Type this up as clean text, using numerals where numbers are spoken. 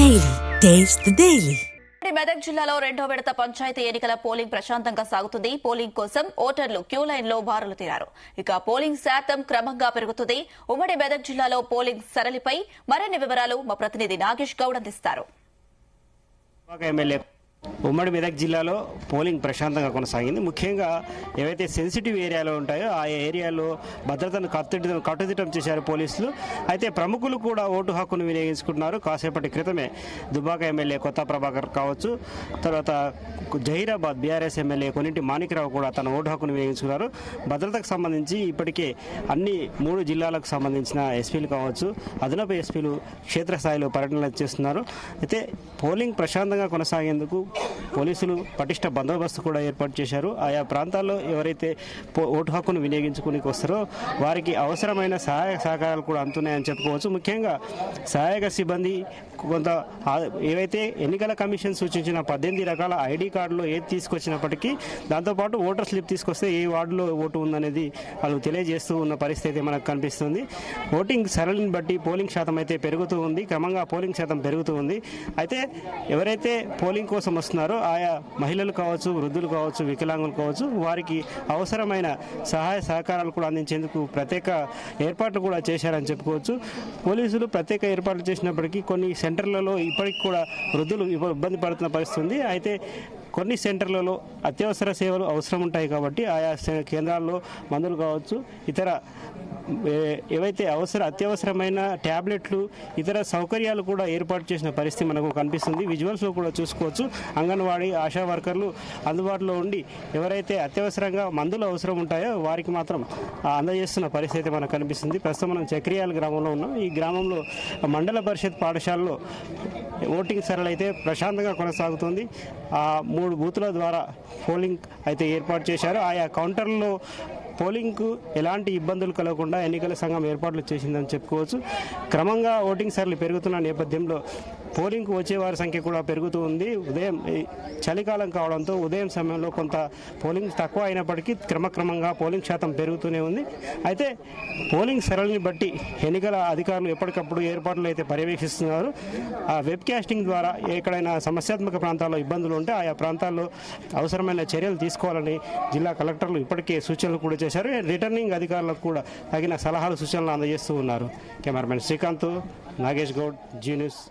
Daily. Taste the Daily. Medak జిల్లాలో రెండో విడత పంచాయతీ ఎన్నికల పోలింగ్ ప్రశాంతంగా సాగుతుంది. పోలింగ్ కోసం ఓటర్లు క్యూ లైన్ లో బారులు తీరారు. ఇక పోలింగ్ శాతం క్రమంగా పెరుగుతుంది. ఉమ్మడి మెదక్ జిల్లాలో పోలింగ్ సరళిపై మరిన్ని వివరాలు మా ప్రతినిధి నాగేష్ గౌడ్ అందిస్తారు. ఉమ్మడి మెదక్ జిల్లాలో పోలింగ్ ప్రశాంతంగా కొనసాగింది. ముఖ్యంగా ఏవైతే సెన్సిటివ్ ఏరియాలో ఉంటాయో ఆ ఏరియాలో భద్రతను కట్టుదిట్టం చేశారు పోలీసులు. అయితే ప్రముఖులు కూడా ఓటు హక్కును వినియోగించుకుంటున్నారు. కాసేపటి క్రితమే దుబ్బాక ఎమ్మెల్యే కొత్త ప్రభాకర్ కావచ్చు, తర్వాత జహీరాబాద్ బీఆర్ఎస్ ఎమ్మెల్యే కొన్నింటి మాణిక్రావు కూడా తన ఓటు హక్కును వినియోగించుకున్నారు. భద్రతకు సంబంధించి ఇప్పటికే అన్ని 3 జిల్లాలకు సంబంధించిన ఎస్పీలు కావచ్చు, అదనపు ఎస్పీలు క్షేత్రస్థాయిలో పర్యటనలు చేస్తున్నారు. అయితే పోలింగ్ ప్రశాంతంగా కొనసాగేందుకు పోలీసులు పటిష్ట బందోబస్తు కూడా ఏర్పాటు చేశారు. ఆయా ప్రాంతాల్లో ఎవరైతే ఓటు హక్కును వినియోగించుకునికి వస్తారో వారికి అవసరమైన సహాయ సహకారాలు కూడా అందుతున్నాయని చెప్పుకోవచ్చు. ముఖ్యంగా సహాయక సిబ్బంది కొంత ఏవైతే ఎన్నికల కమిషన్ సూచించిన 18 రకాల ఐడి కార్డులో ఏది తీసుకొచ్చినప్పటికీ దాంతోపాటు ఓటర్ స్లిప్ తీసుకొస్తే ఏ వార్డులో ఓటు ఉందనేది వాళ్ళు తెలియజేస్తూ ఉన్న పరిస్థితి మనకు కనిపిస్తుంది. ఓటింగ్ సరళిని బట్టి పోలింగ్ శాతం అయితే పెరుగుతూ ఉంది. క్రమంగా పోలింగ్ శాతం పెరుగుతూ ఉంది. అయితే ఎవరైతే పోలింగ్ కోసం వస్తున్నారో ఆయా మహిళలు కావచ్చు, వృద్ధులు కావచ్చు, వికలాంగులు కావచ్చు, వారికి అవసరమైన సహాయ సహకారాలు కూడా అందించేందుకు ప్రత్యేక ఏర్పాట్లు కూడా చేశారని చెప్పుకోవచ్చు. పోలీసులు ప్రత్యేక ఏర్పాట్లు చేసినప్పటికీ కొన్ని సెంటర్లలో ఇప్పటికి కూడా వృద్ధులు ఇబ్బంది పడుతున్న పరిస్థితి ఉంది. అయితే కొన్ని సెంటర్లలో అత్యవసర సేవలు అవసరం ఉంటాయి కాబట్టి ఆయా కేంద్రాల్లో మందులు కావచ్చు, ఇతర ఏవైతే అత్యవసరమైన ట్యాబ్లెట్లు, ఇతర సౌకర్యాలు కూడా ఏర్పాటు చేసిన పరిస్థితి మనకు కనిపిస్తుంది. విజువల్స్లో కూడా చూసుకోవచ్చు. అంగన్వాడీ ఆశా వర్కర్లు అందుబాటులో ఉండి ఎవరైతే అత్యవసరంగా మందులు అవసరం ఉంటాయో వారికి మాత్రం అందజేస్తున్న పరిస్థితి మనకు కనిపిస్తుంది. ప్రస్తుతం మనం చక్రియాల గ్రామంలో ఉన్నాం. ఈ గ్రామంలో మండల పరిషత్ పాఠశాలలో ఓటింగ్ సరళి అయితే ప్రశాంతంగా కొనసాగుతుంది. 3 బూతుల ద్వారా పోలింగ్ అయితే ఏర్పాటు చేశారు. ఆయా కౌంటర్లలో పోలింగ్కు ఎలాంటి ఇబ్బందులు కలగకుండా ఎన్నికల సంఘం ఏర్పాట్లు చేసిందని చెప్పుకోవచ్చు. క్రమంగా ఓటింగ్ సరళి పెరుగుతున్న నేపథ్యంలో పోలింగ్కు వచ్చే వారి సంఖ్య కూడా పెరుగుతూ ఉంది. ఉదయం చలికాలం కావడంతో ఉదయం సమయంలో కొంత పోలింగ్ తక్కువ అయినప్పటికీ క్రమక్రమంగా పోలింగ్ శాతం పెరుగుతూనే ఉంది. అయితే పోలింగ్ సరళిని బట్టి ఎన్నికల అధికారులు ఎప్పటికప్పుడు ఏర్పాట్లు అయితే పర్యవేక్షిస్తున్నారు. ఆ వెబ్ కాస్టింగ్ ద్వారా ఎక్కడైనా సమస్యాత్మక ప్రాంతాల్లో ఇబ్బందులు ఉంటే ఆయా ప్రాంతాల్లో అవసరమైన చర్యలు తీసుకోవాలని జిల్లా కలెక్టర్లు ఇప్పటికే సూచనలు కూడా చేశారు. రిటర్నింగ్ అధికారులకు కూడా తగిన సలహాలు సూచనలు అందజేస్తూ ఉన్నారు. Cameraman Srikanth, Nagesh Goud, Zee news.